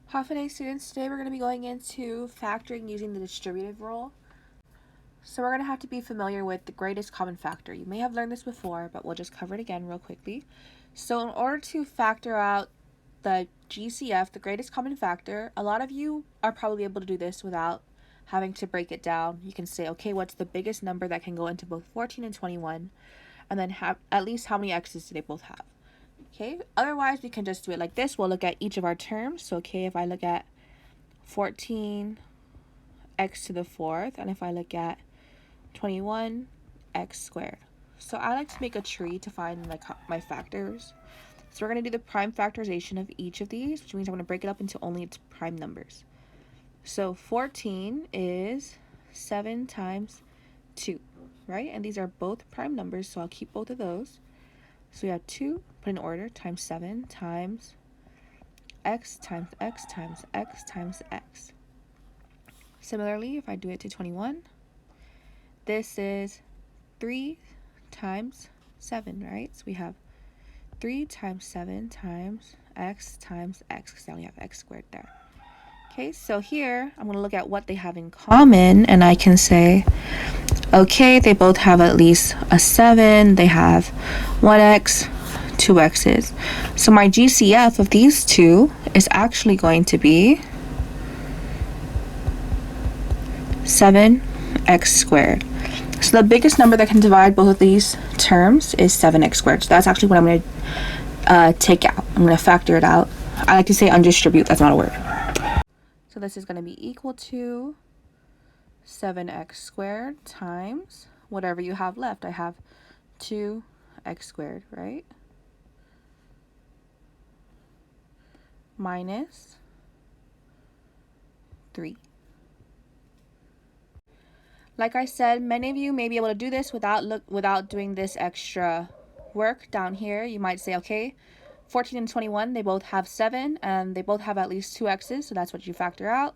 Half a day students, today we're going to be going into factoring using the distributive rule. So we're going to have to be familiar with the greatest common factor. You may have learned this before, but we'll just cover it again real quickly. So in order to factor out the GCF, the greatest common factor, a lot of you are probably able to do this without having to break it down. You can say, okay, what's the biggest number that can go into both 14 and 21? And then have at least how many x's do they both have? Okay, otherwise we can just do it like this. We'll look at each of our terms. So, okay, if I look at 14 x to the fourth, and if I look at 21 x squared. So I like to make a tree to find my factors. So we're going to do the prime factorization of each of these, which means I'm going to break it up into only its prime numbers. So 14 is 7 times 2, right? And these are both prime numbers, so I'll keep both of those. So we have 2, put in order, times 7 times x times x times x times x. Similarly, if I do it to 21, this is 3 times 7, right? So we have 3 times 7 times x, because I only have x squared there. Okay, so here I'm going to look at what they have in common, and I can say, okay, they both have at least a 7, they have 1x, 2 x's. So my GCF of these two is actually going to be 7x squared. So the biggest number that can divide both of these terms is 7x squared. So that's actually what I'm going to take out. I'm going to factor it out. I like to say undistribute. That's not a word. So this is going to be equal to 7x squared times whatever you have left. I have 2x squared, right? Minus 3. Like I said, many of you may be able to do this without doing this extra work down here. You might say, okay, 14 and 21, they both have 7, and they both have at least 2 x's, so that's what you factor out.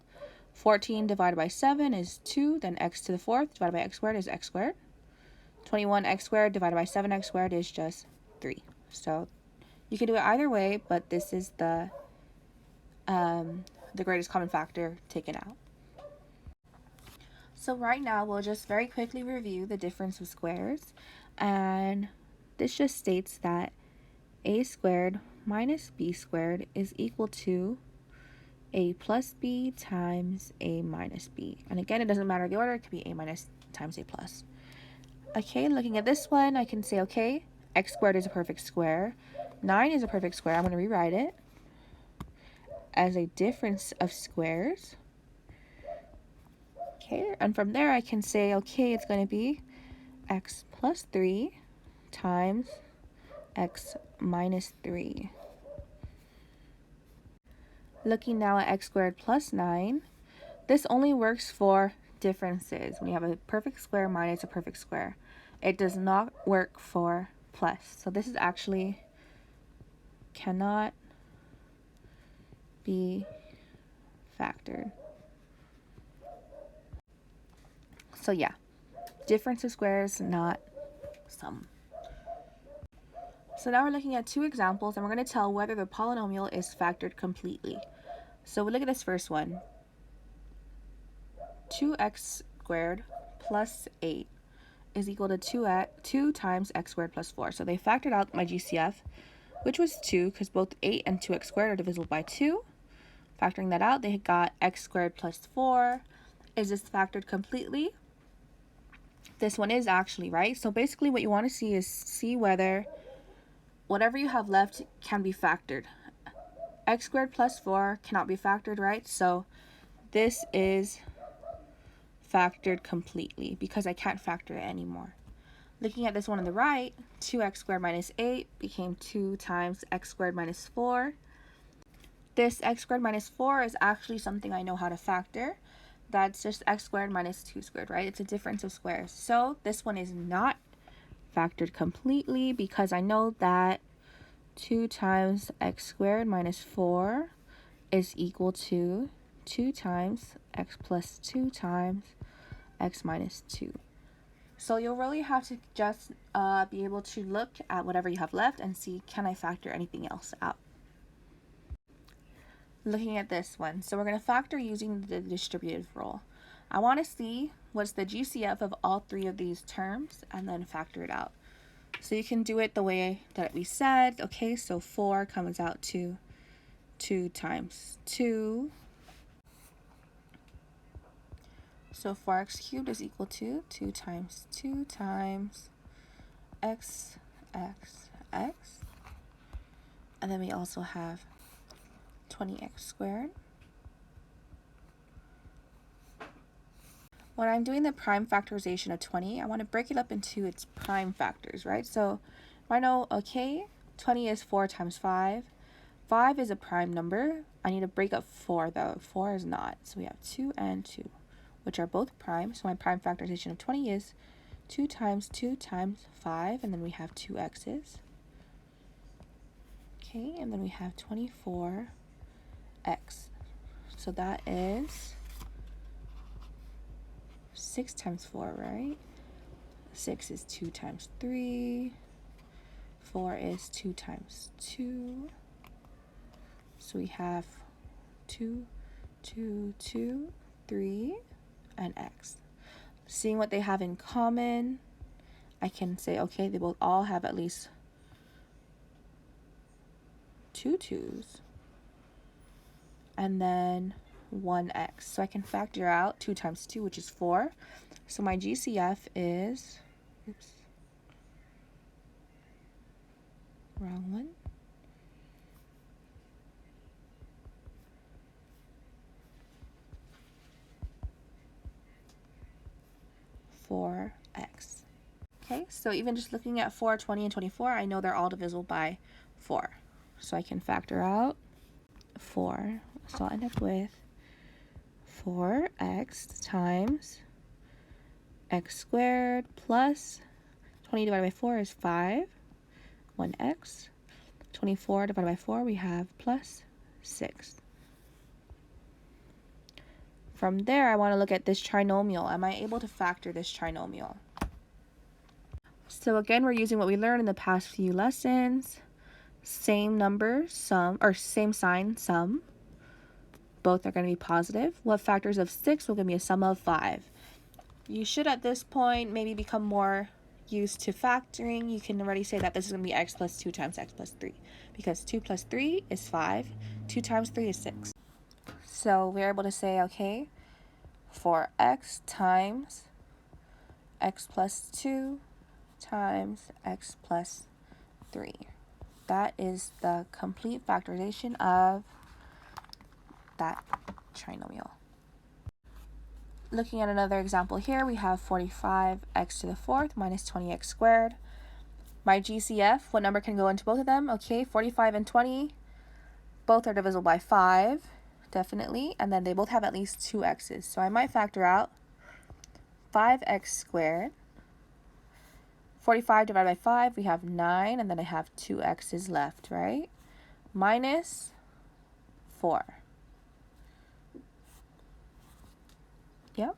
14 divided by 7 is 2, then x to the fourth divided by x squared is x squared. 21x squared divided by 7x squared is just 3. So you can do it either way, but this is the greatest common factor taken out. So right now we'll just very quickly review the difference of squares, and this just states that a squared minus b squared is equal to a plus b times a minus b. And again, it doesn't matter the order, it could be a minus times a plus. Okay, looking at this one, I can say, okay, x squared is a perfect square. 9 is a perfect square. I'm going to rewrite it as a difference of squares. Okay, and from there I can say, okay, it's going to be x plus 3 times x minus 3. Looking now at x squared plus 9, this only works for differences. When you have a perfect square minus a perfect square, it does not work for plus. So this is actually cannot be factored. So yeah, difference of squares, not sum. So now we're looking at two examples, and we're going to tell whether the polynomial is factored completely. So we look at this first one. 2x squared plus 8 is equal to 2 times x squared plus 4. So they factored out my GCF, which was 2, because both 8 and 2x squared are divisible by 2. Factoring that out, they got x squared plus 4. Is this factored completely? This one is actually, right? So basically what you want to see is whether whatever you have left can be factored. X squared plus 4 cannot be factored, right? So this is factored completely because I can't factor it anymore. Looking at this one on the right, 2x squared minus 8 became 2 times x squared minus 4. This x squared minus 4 is actually something I know how to factor. That's just x squared minus 2 squared, right? It's a difference of squares. So this one is not factored completely because I know that 2 times x squared minus 4 is equal to 2 times x plus 2 times x minus 2. So you'll really have to just be able to look at whatever you have left and see, can I factor anything else out? Looking at this one, so we're going to factor using the distributive rule. I want to see what's the GCF of all three of these terms and then factor it out. So you can do it the way that we said. Okay, so 4 comes out to 2 times 2. So 4x cubed is equal to 2 times 2 times x, x, x. And then we also have 20x squared. When I'm doing the prime factorization of 20, I want to break it up into its prime factors, right? So I know, okay, 20 is 4 times 5. 5 is a prime number. I need to break up 4, though. 4 is not. So we have 2 and 2, which are both prime. So my prime factorization of 20 is 2 times 2 times 5, and then we have 2 x's. Okay, and then we have 24x. So that is 6 times 4, right? 6 is 2 times 3. 4 is 2 times 2. So we have 2, 2, 2, 3, and x. Seeing what they have in common, I can say, okay, they both all have at least 2 2's. And then 1x. So I can factor out 2 times 2, which is 4. So my GCF is, oops, wrong one. 4x. Okay, so even just looking at 4, 20, and 24, I know they're all divisible by 4. So I can factor out 4. So I'll end up with 4x times x squared plus 20 divided by 4 is 5, 1x. 24 divided by 4, we have plus 6. From there, I want to look at this trinomial. Am I able to factor this trinomial? So again, we're using what we learned in the past few lessons. Same number, sum, or same sign, sum. Both are going to be positive. What factors of 6 will give me a sum of 5? You should, at this point, maybe become more used to factoring. You can already say that this is going to be x plus 2 times x plus 3. Because 2 plus 3 is 5. 2 times 3 is 6. So we're able to say, okay, for x times x plus 2 times x plus 3. That is the complete factorization of that trinomial. Looking at another example here, we have 45x to the 4th minus 20x squared. My GCF, what number can go into both of them? Okay, 45 and 20, both are divisible by 5, definitely, and then they both have at least 2 x's. So I might factor out 5x squared. 45 divided by 5, we have 9, and then I have 2 x's left, right? Minus 4. Yep.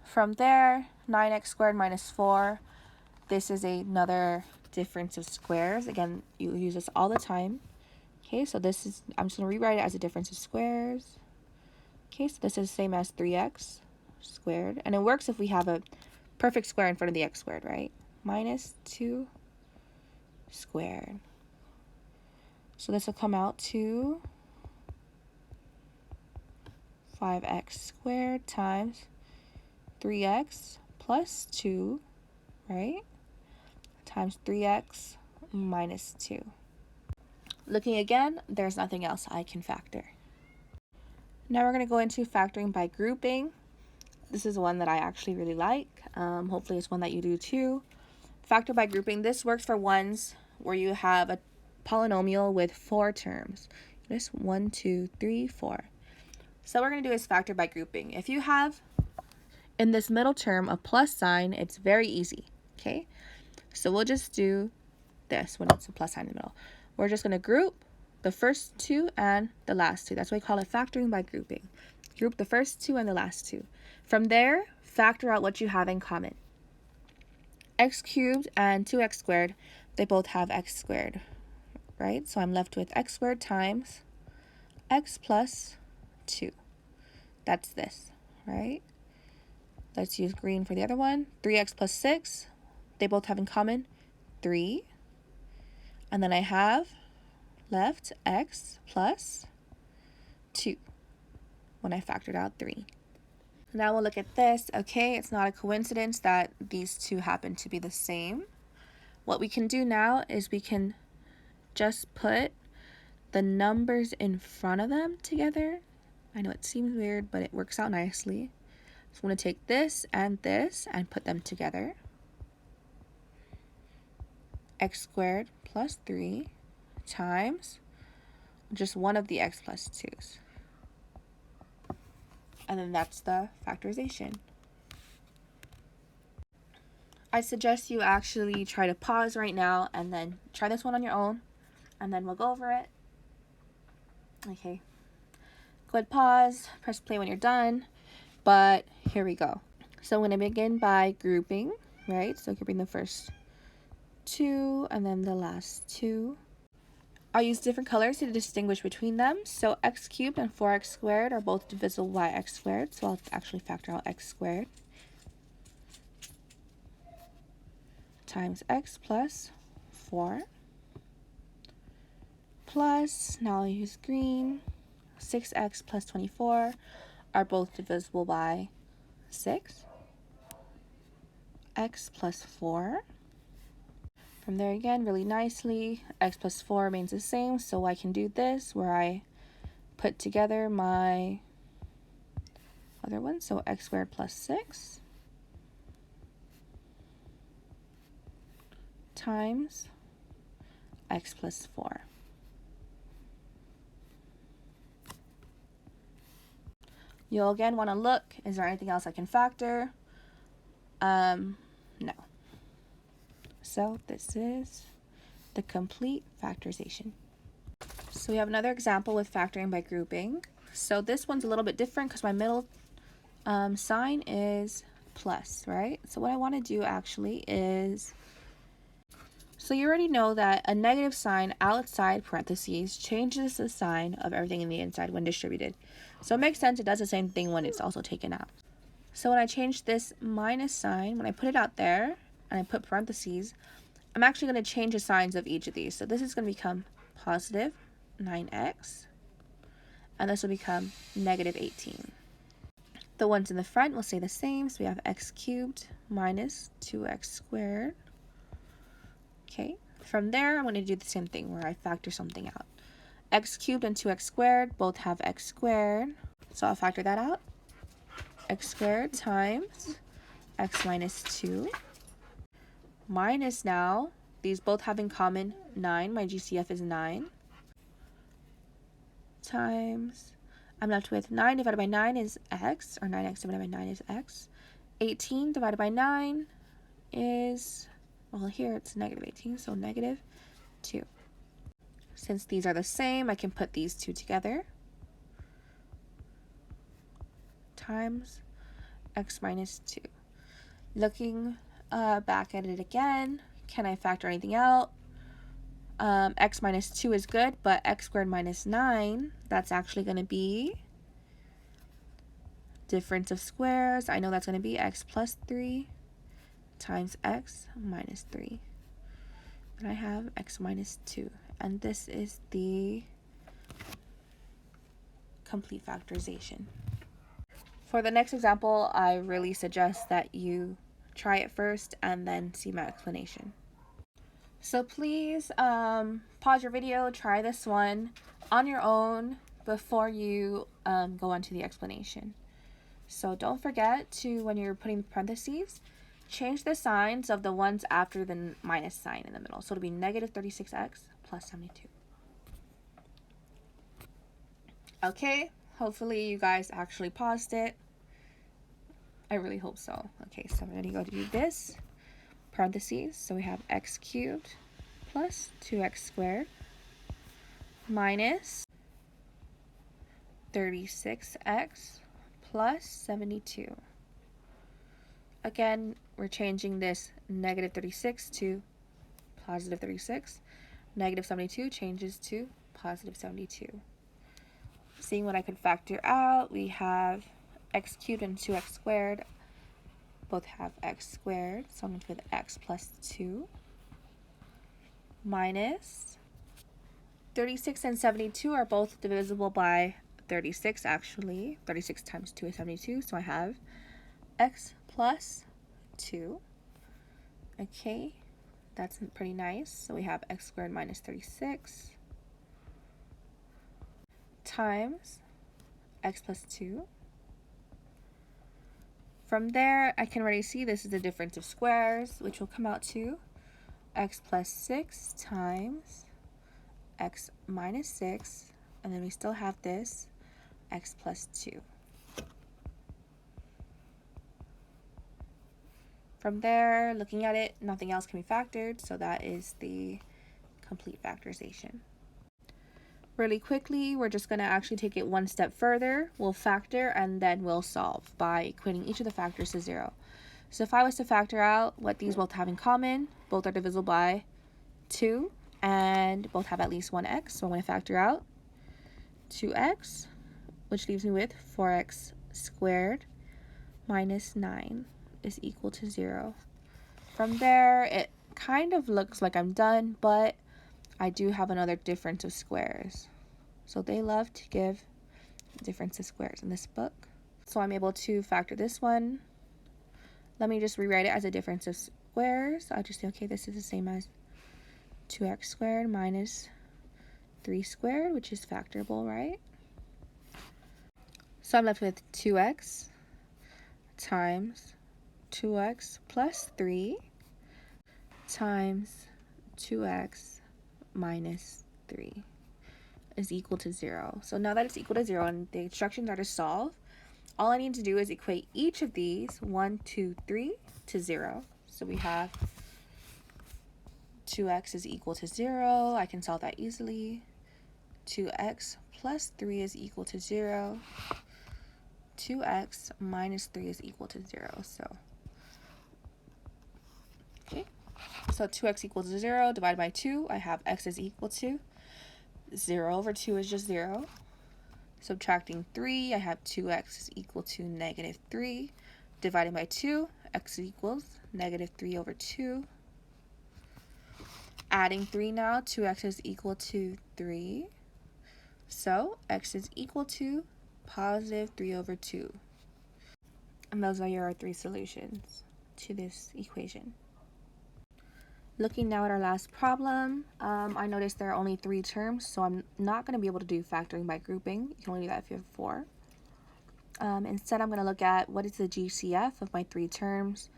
From there, 9x squared minus 4. This is another difference of squares. Again, you use this all the time. Okay, so this is, I'm just going to rewrite it as a difference of squares. Okay, so this is the same as 3x squared. And it works if we have a perfect square in front of the x squared, right? Minus 2 squared. So this will come out to 5x squared times 3x plus 2, right? Times 3x minus 2. Looking again, there's nothing else I can factor. Now we're going to go into factoring by grouping. This is one that I actually really like. Hopefully it's one that you do too. Factor by grouping. This works for ones where you have a polynomial with 4 terms. This 1, 2, 3, 4. So what we're going to do is factor by grouping. If you have in this middle term a plus sign, it's very easy. Okay, so we'll just do this when it's a plus sign in the middle. We're just going to group the first 2 and the last 2. That's why we call it factoring by grouping. Group the first 2 and the last 2. From there, factor out what you have in common. X cubed and 2x squared, they both have x squared, right? So I'm left with x squared times x plus 2. That's this, right? Let's use green for the other one. 3x plus 6. They both have in common 3. And then I have left x plus 2 when I factored out 3. Now we'll look at this. Okay, it's not a coincidence that these two happen to be the same. What we can do now is we can just put the numbers in front of them together. I know it seems weird, but it works out nicely. So I'm going to take this and put them together. X squared plus 3 times just one of the x plus 2's. And then that's the factorization. I suggest you actually try to pause right now and then try this one on your own, and then we'll go over it. Okay. Go ahead, pause, press play when you're done, but here we go. So I'm going to begin by grouping, right? So grouping the first 2 and then the last 2. I'll use different colors to distinguish between them. So x cubed and 4x squared are both divisible by x squared, so I'll actually factor out x squared times x plus 4 plus, now I'll use green, 6x plus 24 are both divisible by 6. X plus 4. From there again, really nicely, x plus 4 remains the same, so I can do this where I put together my other one, so x squared plus 6 times x plus 4. You'll again want to look, is there anything else I can factor? No. So this is the complete factorization. So we have another example with factoring by grouping. So this one's a little bit different because my middle sign is plus, right? So what I want to do actually is, so you already know that a negative sign outside parentheses changes the sign of everything in the inside when distributed. So it makes sense it does the same thing when it's also taken out. So when I change this minus sign, when I put it out there and I put parentheses, I'm actually going to change the signs of each of these. So this is going to become positive 9x, and this will become negative 18. The ones in the front will stay the same, so we have x cubed minus 2x squared. Okay, from there I'm going to do the same thing where I factor something out. X cubed and 2x squared both have x squared, so I'll factor that out. X squared times x minus 2 minus, now these both have in common 9, my GCF is 9, times, I'm left with 9 divided by 9 is x, or 9x divided by 9 is x. 18 divided by 9 is, well, here it's negative 18, so negative 2. Since these are the same, I can put these two together. Times x minus 2. Looking back at it again, can I factor anything out? X minus 2 is good, but x squared minus 9, that's actually going to be difference of squares. I know that's going to be x plus 3 times x minus 3. And I have x minus 2. And this is the complete factorization. For the next example, I really suggest that you try it first and then see my explanation. So please pause your video, try this one on your own before you go on to the explanation. So don't forget to, when you're putting parentheses, change the signs of the ones after the minus sign in the middle. So it'll be negative 36x plus 72. Okay, hopefully you guys actually paused it. I really hope so. Okay, so I'm going to go to do this. Parentheses, so we have x cubed plus 2x squared minus 36x plus 72. Again, we're changing this negative 36 to positive 36. Negative 72 changes to positive 72. seeing what I could factor out, we have x cubed and 2x squared both have x squared, so I'm going to put x plus 2 minus 36 and 72 are both divisible by 36 actually. 36 times 2 is 72, so I have x plus 2. Okay, that's pretty nice. So we have x squared minus 36 times x plus 2. From there, I can already see this is the difference of squares, which will come out to x plus 6 times x minus 6, and then we still have this x plus 2. From there, looking at it, nothing else can be factored, so that is the complete factorization. Really quickly, we're just going to actually take it one step further. We'll factor and then we'll solve by equating each of the factors to 0. So if I was to factor out what these both have in common, both are divisible by 2 and both have at least one x. So I'm going to factor out 2x, which leaves me with 4x squared minus 9 is equal to 0. From there, it kind of looks like I'm done, but I do have another difference of squares. So they love to give difference of squares in this book. So I'm able to factor this one. Let me just rewrite it as a difference of squares. I'll just say, okay, this is the same as 2x squared minus 3 squared, which is factorable, right? So I'm left with 2x times 2x plus 3 times 2x minus 3 is equal to 0. So now that it's equal to 0 and the instructions are to solve, all I need to do is equate each of these 1, 2, 3 to 0. So we have 2x is equal to 0. I can solve that easily. 2x plus 3 is equal to 0. 2x minus 3 is equal to 0. So 2x equals 0 divided by 2. I have x is equal to 0 over 2 is just 0. Subtracting 3, I have 2x is equal to negative 3. Dividing by 2, x equals negative 3 over 2. Adding 3 now, 2x is equal to 3. So x is equal to positive 3 over 2. And those are your 3 solutions to this equation. Looking now at our last problem, I noticed there are only 3 terms, so I'm not going to be able to do factoring by grouping. You can only do that if you have 4. Instead, I'm going to look at what is the GCF of my 3 terms.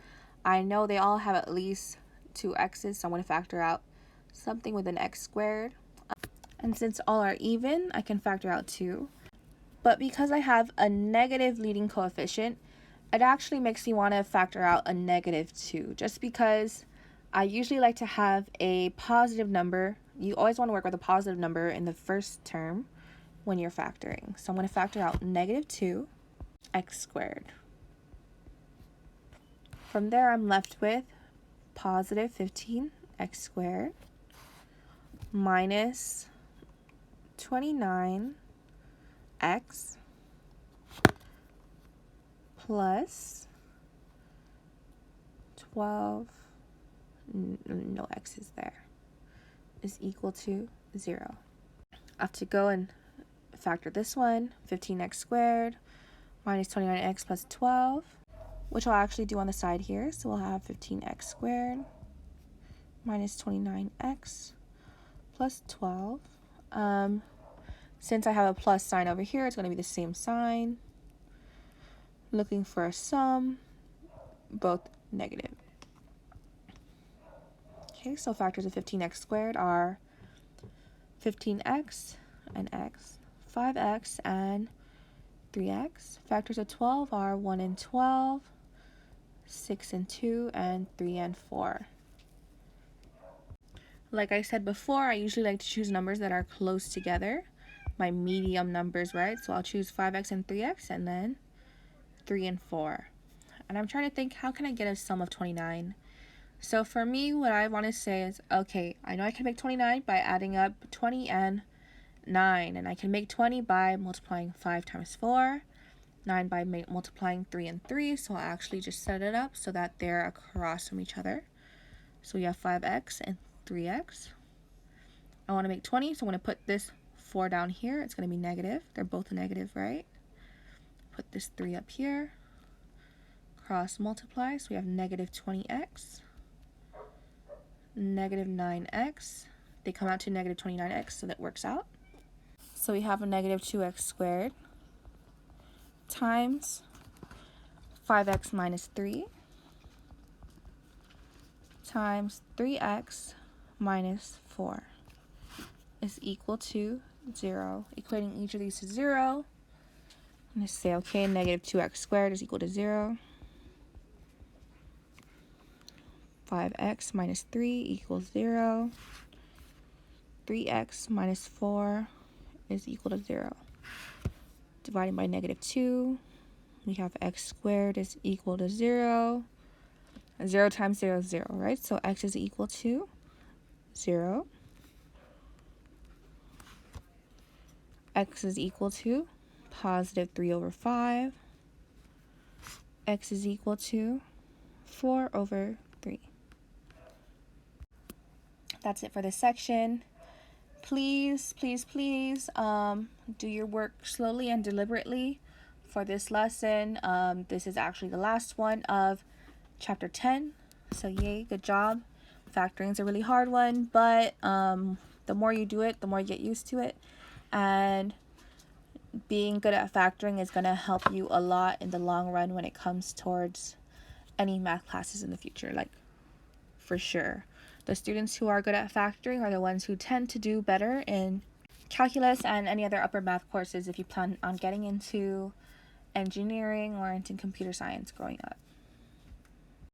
I know they all have at least 2 x's, so I'm going to factor out something with an x squared. And since all are even, I can factor out 2. But because I have a negative leading coefficient, it actually makes me want to factor out a negative 2, just because I usually like to have a positive number. You always want to work with a positive number in the first term when you're factoring. So I'm going to factor out negative 2 x squared. From there, I'm left with positive 15 x squared minus 29 x plus 12, no x's there, is equal to 0. I have to go and factor this one, 15x squared minus 29x plus 12, which I'll actually do on the side here. So we'll have 15x squared minus 29x plus 12. Since I have a plus sign over here, it's going to be the same sign. Looking for a sum, both negative. Okay, so factors of 15x squared are 15x and x, 5x and 3x. Factors of 12 are 1 and 12, 6 and 2, and 3 and 4. Like I said before, I usually like to choose numbers that are close together, my medium numbers, right? So I'll choose 5x and 3x, and then 3 and 4. And I'm trying to think, how can I get a sum of 29? So for me, what I want to say is, okay, I know I can make 29 by adding up 20 and 9. And I can make 20 by multiplying 5 times 4, 9 by multiplying 3 and 3. So I'll actually just set it up so that they're across from each other. So we have 5x and 3x. I want to make 20, so I'm going to put this 4 down here. It's going to be negative. They're both negative, right? Put this 3 up here. Cross multiply, so we have negative 20x, negative 9x. They come out to negative 29x, so that works out. So we have a negative 2x squared times 5x minus 3 times 3x minus 4 is equal to 0. Equating each of these to 0, I'm going to say, okay, negative 2x squared is equal to 0. 5x minus 3 equals 0. 3x minus 4 is equal to 0. Dividing by negative 2, we have x squared is equal to 0. 0 times 0 is 0, right? So x is equal to 0. X is equal to positive 3 over 5. X is equal to 4 over 3. That's it for this section. Please, please, please do your work slowly and deliberately for this lesson. This is actually the last one of chapter 10. So yay, good job. Factoring is a really hard one, but the more you do it, the more you get used to it. And being good at factoring is going to help you a lot in the long run when it comes towards any math classes in the future, like for sure. The students who are good at factoring are the ones who tend to do better in calculus and any other upper math courses if you plan on getting into engineering or into computer science growing up.